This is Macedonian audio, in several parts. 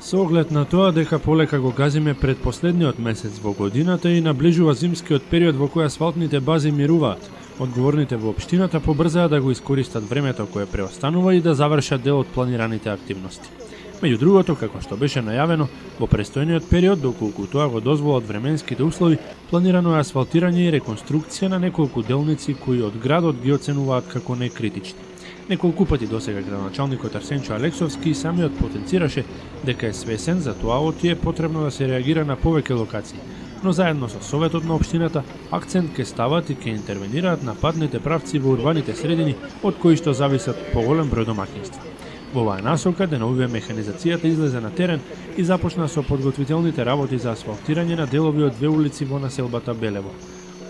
Со оглед на тоа дека полека го газиме пред последниот месец во годината и наближува зимскиот период во кој асфалтните бази мируваат, одговорните во општината побрзаа да го искористат времето кое преостанува и да завршат дел од планираните активности. Меѓу другото, како што беше најавено, во престојниот период, доколку тоа го дозволат временските услови, планирано е асфалтирање и реконструкција на неколку делници кои од градот ги оценуваат како некритични. Неколку пати досега градоначалникот Арсенчо Алексовски самиот потенцираше дека е свесен за тоа оти е потребно да се реагира на повеќе локации, но заедно со Советот на општината акцент ќе стават и ќе интервенираат на патните правци во урбаните средини од кои што зависат поголем број домаќинства. Во оваа насока деновиве механизацијата излезе на терен и започна со подготвителните работи за асфалтирање на делови од две улици во населбата Белево.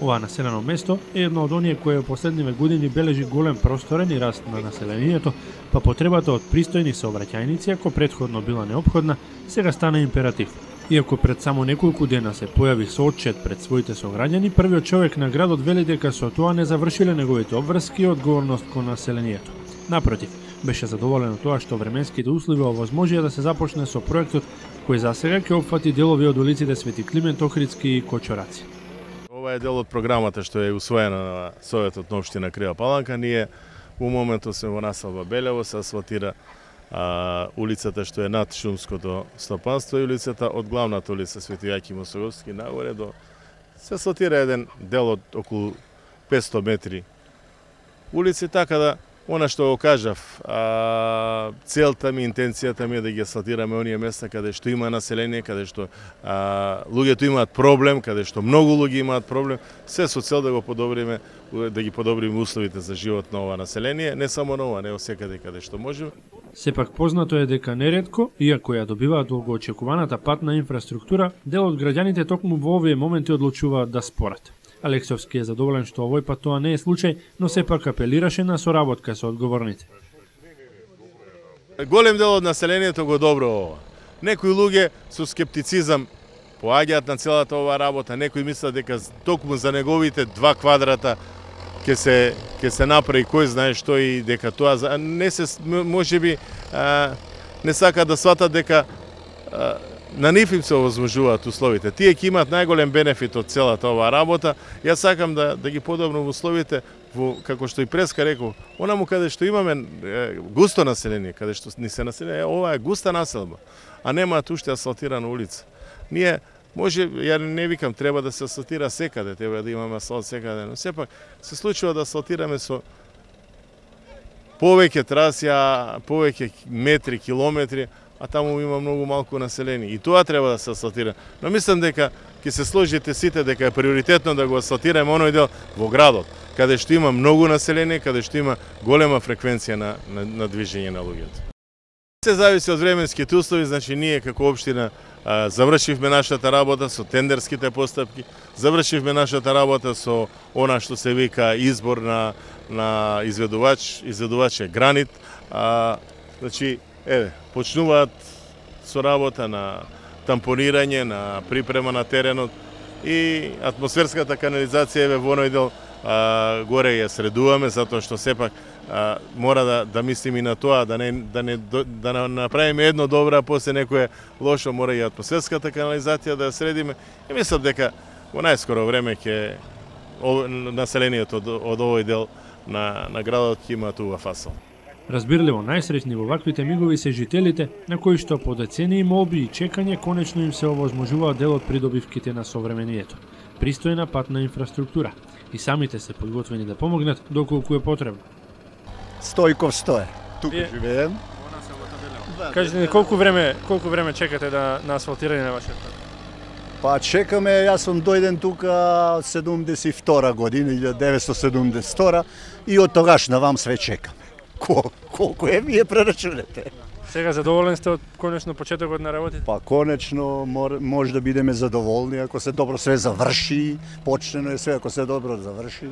Ова населено место е едно од оние кое во последниве години бележи голем просторен и раст на населението, па потребата од пристојни сообраќајници, ако претходно била неопходна, сега стана императив. Иако пред само неколку дена се појави соотчет пред своите сограѓани, првиот човек на градот вели дека со тоа не завршиле неговите обврски и одговорност кон населението. Напротив, беше задоволен од тоа што временските услови овозможија да се започне со проектот кој засега ќе опфати делови од улиците Свети Климент Охридски и Кочораци. Ова е дел од програмата што е усвоена на Советот на општина Крива Паланка. Ние во моментот сме во населба Белево, се асфалтира улицата што е над шумското стопанство и улицата од главната улица Свети Јаки Мосоговски нагоре до се асфалтира еден дел од околу 500 метри улици, така да она што го кажав, целта ми, интенцијата ми е да ги асфалтираме оние места каде што има население, каде што луѓето имаат проблем, каде што многу луѓе имаат проблем, се со цел да го подобриме, да ги подобриме условите за живот на ова население, не само на ова, не осекаде каде што можеме. Сепак познато е дека неретко, иако ја добиваат долгоочекуваната патна инфраструктура, дел од граѓаните токму во овие моменти одлучуваат да спорат. Алексовски е задоволен што овој пат тоа не е случај, но сепак апелираше на соработка со одговорните. Голем дел од населението го добро ова. Некои луѓе со скептицизам поаѓаат на целата оваа работа, некои мислат дека токму за неговите 2 квадрата ќе се направи кој знае што и дека тоа не се можеби не сака да сватат дека на нив им се овозможуваат условите. Тие ќе имаат најголем бенефит од целата оваа работа. Јас сакам да ги подобрам условите во, како што и Преска рекол, онаму каде што имаме густо население, каде што ни се население, ова е густа населба, а немаат уште асфалтирана улица. Ние може, ја не викам треба да се асфалтира секаде, треба да имаме асфалт секаде, но сепак се случува да асфалтираме со повеќе траси, повеќе метри, километри, а таму има многу малку население. И тоа треба да се асфалтира. Но мислам дека ќе се сложите сите дека е приоритетно да го асфалтираме оној дел во градот, каде што има многу население, каде што има голема фреквенција на движење на луѓето. Се зависи од временските услови, значи ние како општина завршивме нашата работа со тендерските постапки, завршивме нашата работа со она што се вика избор на изведувач, изведувач е Гранит, значи почнуваат со работа на тампонирање, на припрема на теренот и атмосферската канализација во оној дел горе ја средуваме, затоа што сепак мора да мислиме и на тоа, да направиме едно добро, а после некое лошо, мора и атмосферската канализација да ја средиме. И мислам дека во најскоро време ќе населението од овој дел на градот ќе имаат убав асфалт. Разбирливо најсреќни во ваквите мигови се жителите, на кои што по децении молби и чекање конечно им се овозможува дел од придобивките на современието. Пристојна патна инфраструктура и самите се подготвени да помогнат доколку е потребно. Стојков Стоје. Тука живеем. Кажете ни колку време чекате на асфалтирање на вашиот пат? Па чекаме, јас сум дојден тука 72 година, 1972 и од тогаш на вам све чекаме. Колку е, вие прерачунете. Сега задоволен сте од конечно почетокот на работите? Па конечно може да бидеме задоволни ако се добро све заврши, почнено е све, ако се добро заврши.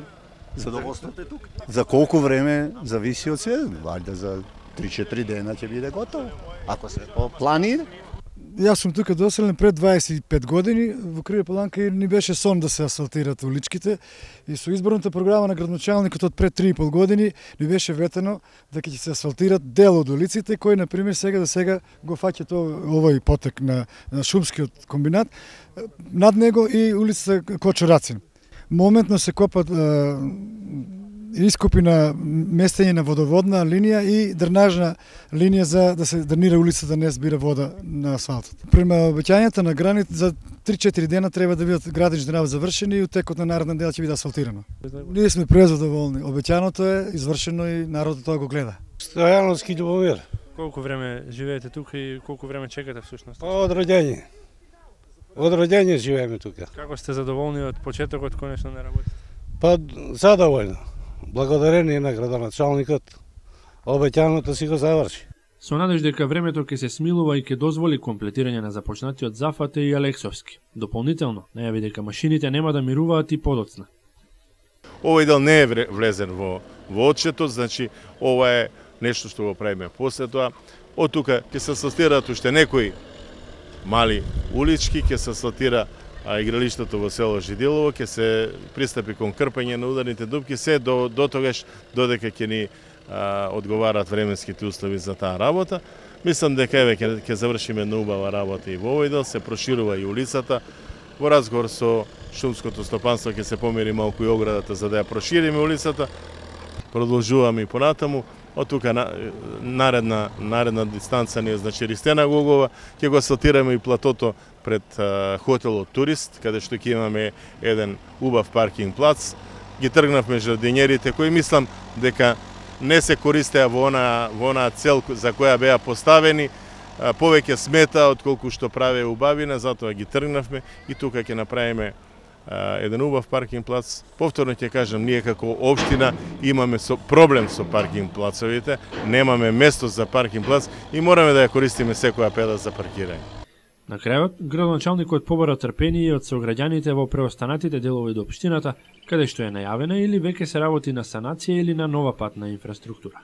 Задоволството е тука. За колку време зависи од све, вајде за 3-4 дена ќе биде готово. Ако се по план иде. Јас сум тука доселен пред 25 години, во Крива Паланка и ни беше сон да се асфалтират уличките и со изборната програма на градоначалникот од пред 3,5 години ни беше ветено дека ќе се асфалтират дел од улиците кои на пример сега го фаќат овој потек на шумскиот комбинат, над него и улицата Кочо Рацин. Моментно се копат ископи на местење на водоводна линија и дренажна линија за да се дренира улицата да не збира вода на асфалтот. Према обеќањата на гранит за 3-4 дена треба да бидат градични работи завршени и утекот на наредна недела ќе биде асфалтирано. Ние сме презадоволни. Обеќаното е извршено и народот тоа го гледа. Стојановски Љубомир. Колку време живеете тука и колку време чекате всушност? Од роѓење. Од роѓење живееме тука. Како сте задоволни од почетокот конечно на работите? Па задоволно. Благодарение на градоначалникот, обеќаното си го заврши. Со надеж дека времето ќе се смилува и ќе дозволи комплетирање на започнатиот Зафате и Алексовски. Дополнително, најави дека машините нема да мируваат и подоцна. Овој дел не е влезен во отчетот, значи ова е нешто што го правиме после тоа. Од тука ќе се асфалтираат уште некои мали улички, ќе се асфалтира игралиштето во село Жиделово, ќе се пристапи кон крпење на ударните дупки, се до тогаш додека ќе ни одговарат временските услови за таа работа. Мислам дека еве ќе завршиме една убава работа и во овој дел, се проширува и улицата. Во разговор со шумското стопанство ќе се помери малку и оградата за да ја прошириме улицата. Продолжуваме и понатаму. Од тука наредна дистанца ни е значи Ристена Гогова, ќе го асфалтираме и платото пред хотелот Турист, каде што ќе имаме еден убав паркинг плац. Ги тргнавме жардинерите кои мислам дека не се користеа во онаа цел за која беа поставени, повеќе смета отколку што праве убавина, затоа ги тргнавме и тука ќе направиме еден убав паркинг плац. Повторно ќе кажам, ние како општина имаме проблем со паркинг плацовите, немаме место за паркинг плац и мораме да ја користиме секоја педа за паркирање. На крајот, градоначалникот побара трпение од сограѓаните во преостанатите делови до општината, каде што е најавена или веќе се работи на санација или на нова патна инфраструктура.